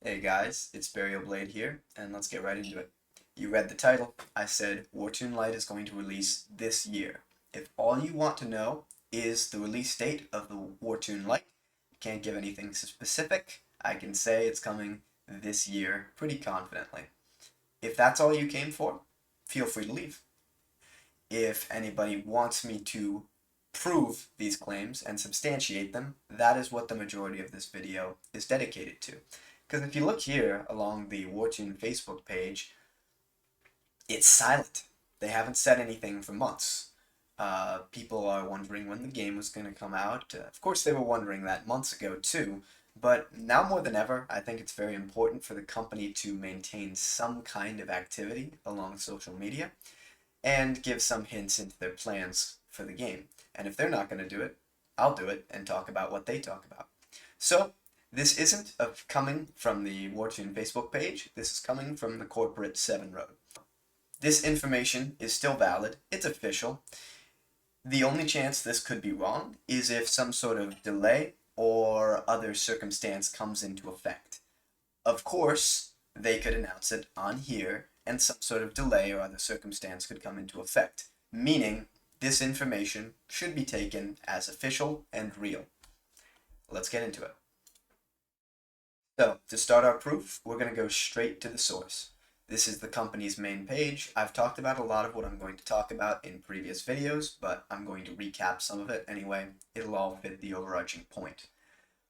Hey guys, it's Burial Blade here, and let's get right into it. You read the title. I said Wartune Lite is going to release this year. If all you want to know is the release date of the Wartune Lite, can't give anything specific, I can say it's coming this year pretty confidently. If that's all you came for, feel free to leave. If anybody wants me to prove these claims and substantiate them, that is what the majority of this video is dedicated to. Because if you look here along the Wartune Facebook page, it's silent. They haven't said anything for months. People are wondering when the game was going to come out. Of course, they were wondering that months ago too, but now more than ever, I think it's very important for the company to maintain some kind of activity along social media and give some hints into their plans for the game. And if they're not going to do it, I'll do it and talk about what they talk about. So, this isn't coming from the Wartune Facebook page. This is coming from the corporate 7 Road. This information is still valid. It's official. The only chance this could be wrong is if some sort of delay or other circumstance comes into effect. Of course, they could announce it on here, and some sort of delay or other circumstance could come into effect, meaning this information should be taken as official and real. Let's get into it. So, to start our proof, we're going to go straight to the source. This is the company's main page. I've talked about a lot of what I'm going to talk about in previous videos, but I'm going to recap some of it anyway. It'll all fit the overarching point.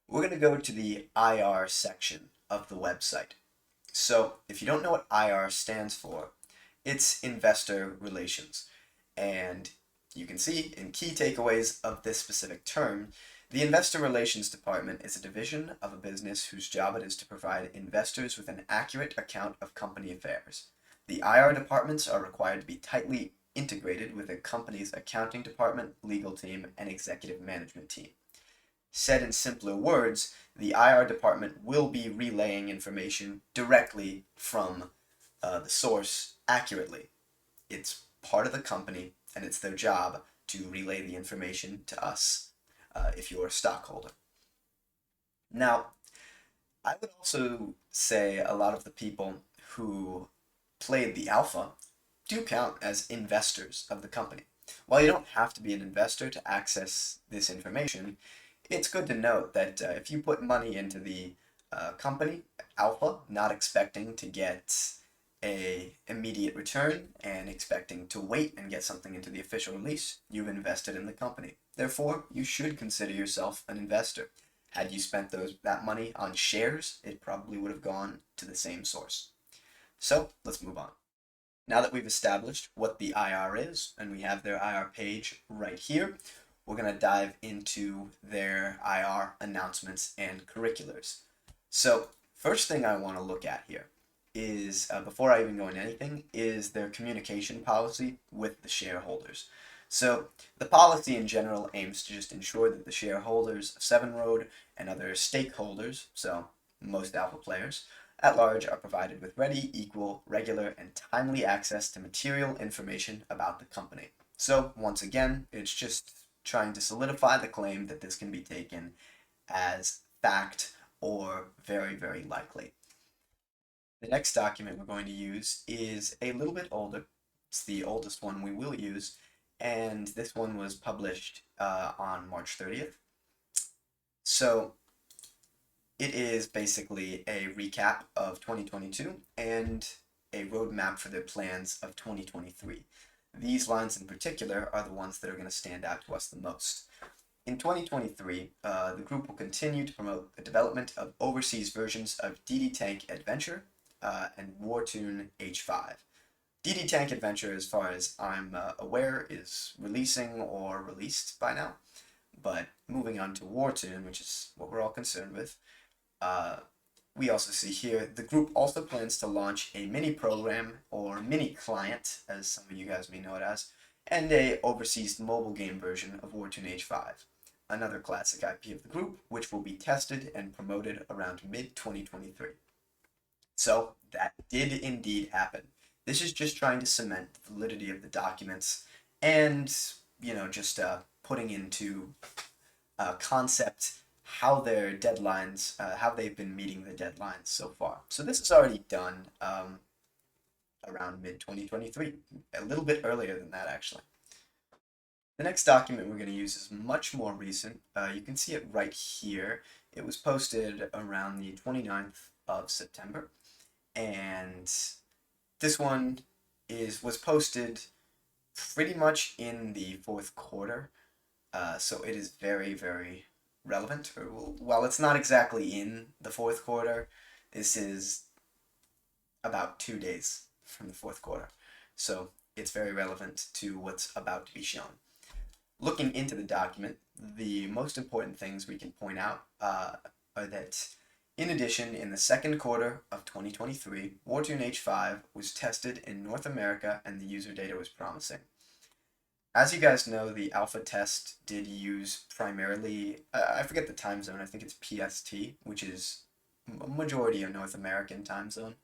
We're going to go to the IR section of the website. So, if you don't know what IR stands for, it's Investor Relations. And you can see in key takeaways of this specific term, the Investor Relations Department is a division of a business whose job it is to provide investors with an accurate account of company affairs. The IR departments are required to be tightly integrated with a company's accounting department, legal team, and executive management team. Said in simpler words, the IR department will be relaying information directly from the source accurately. It's part of the company, and it's their job to relay the information to us if you're a stockholder. Now, I would also say a lot of the people who played the alpha do count as investors of the company. While you don't have to be an investor to access this information, it's good to note that if you put money into the company, alpha, not expecting to get a immediate return and expecting to wait and get something into the official release, you've invested in the company. Therefore, you should consider yourself an investor. Had you spent that money on shares, it probably would have gone to the same source. So, let's move on. Now that we've established what the IR is, and we have their IR page right here, we're going to dive into their IR announcements and curriculars. So, first thing I want to look at here is, before I even go into anything, is their communication policy with the shareholders. So the policy in general aims to just ensure that the shareholders of 7 Road and other stakeholders, so most alpha players, at large are provided with ready, equal, regular, and timely access to material information about the company. So once again, it's just trying to solidify the claim that this can be taken as fact or very, very likely. The next document we're going to use is a little bit older. It's the oldest one we will use, and this one was published on March 30th. So it is basically a recap of 2022 and a roadmap for their plans of 2023. These lines in particular are the ones that are going to stand out to us the most. In 2023, the group will continue to promote the development of overseas versions of DD Tank Adventure and Wartune H5. DD Tank Adventure, as far as I'm aware, is releasing or released by now. But moving on to Wartune, which is what we're all concerned with, we also see here the group also plans to launch a mini program or mini client, as some of you guys may know it as, and a overseas mobile game version of Wartune H5, another classic IP of the group, which will be tested and promoted around mid-2023. So that did indeed happen. This is just trying to cement the validity of the documents and, just putting into concept how their deadlines, how they've been meeting the deadlines so far. So this is already done around mid-2023, a little bit earlier than that actually. The next document we're going to use is much more recent. You can see it right here. It was posted around the 29th of September, and this one was posted pretty much in the fourth quarter, so it is very, very relevant. While it's not exactly in the fourth quarter, this is about 2 days from the fourth quarter, so it's very relevant to what's about to be shown. Looking into the document, the most important things we can point out are that, in addition, in the second quarter of 2023, Wartune H5 was tested in North America and the user data was promising. As you guys know, the alpha test did use primarily, I forget the time zone, I think it's PST, which is a majority of North American time zone,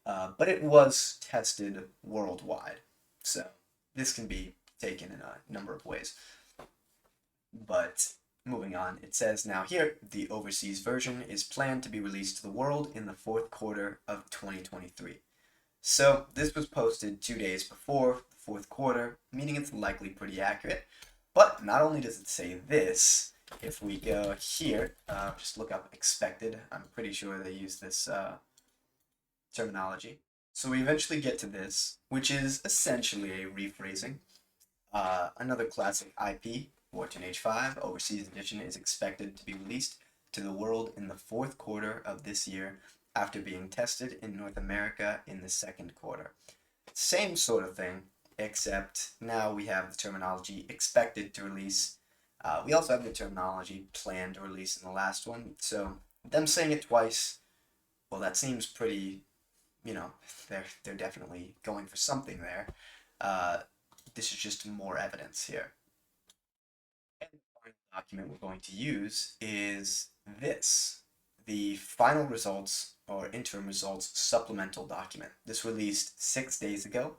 but it was tested worldwide, so this can be taken in a number of ways. But moving on, it says now here, the overseas version is planned to be released to the world in the fourth quarter of 2023. So this was posted 2 days before the fourth quarter, meaning it's likely pretty accurate. But not only does it say this, if we go here, just look up expected, I'm pretty sure they use this terminology. So we eventually get to this, which is essentially a rephrasing. Another classic IP, Wartune H5 Overseas Edition is expected to be released to the world in the fourth quarter of this year after being tested in North America in the second quarter. Same sort of thing, except now we have the terminology expected to release. We also have the terminology planned to release in the last one, so them saying it twice, well, that seems pretty, they're definitely going for something there. This is just more evidence here. And the final document we're going to use is this, the final results or interim results supplemental document. This released 6 days ago.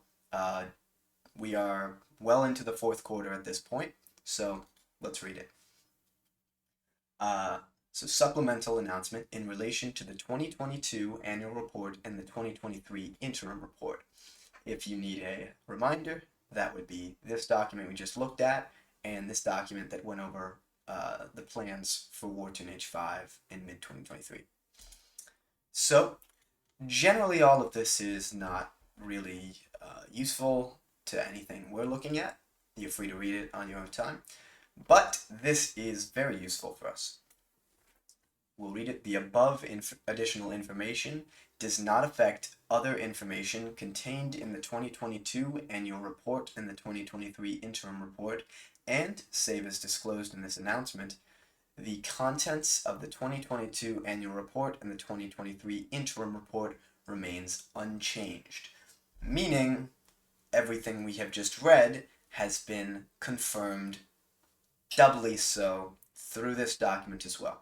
We are well into the fourth quarter at this point, so let's read it. So supplemental announcement in relation to the 2022 annual report and the 2023 interim report. If you need a reminder, that would be this document we just looked at and this document that went over the plans for Wartune H5 in mid-2023. So generally all of this is not really useful to anything we're looking at. You're free to read it on your own time, but this is very useful for us. We'll read it. The above additional information does not affect other information contained in the 2022 annual report and the 2023 interim report, and, save as disclosed in this announcement, the contents of the 2022 annual report and the 2023 interim report remains unchanged, meaning everything we have just read has been confirmed doubly so through this document as well.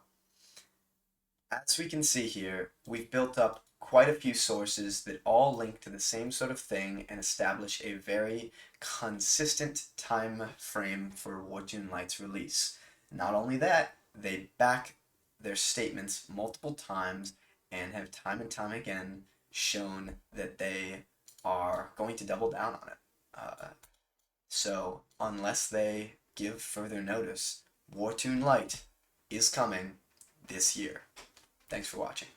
As we can see here, we've built up quite a few sources that all link to the same sort of thing and establish a very consistent time frame for Wartune Lite's release. Not only that, they back their statements multiple times and have time and time again shown that they are going to double down on it. So unless they give further notice, Wartune Lite is coming this year. Thanks for watching.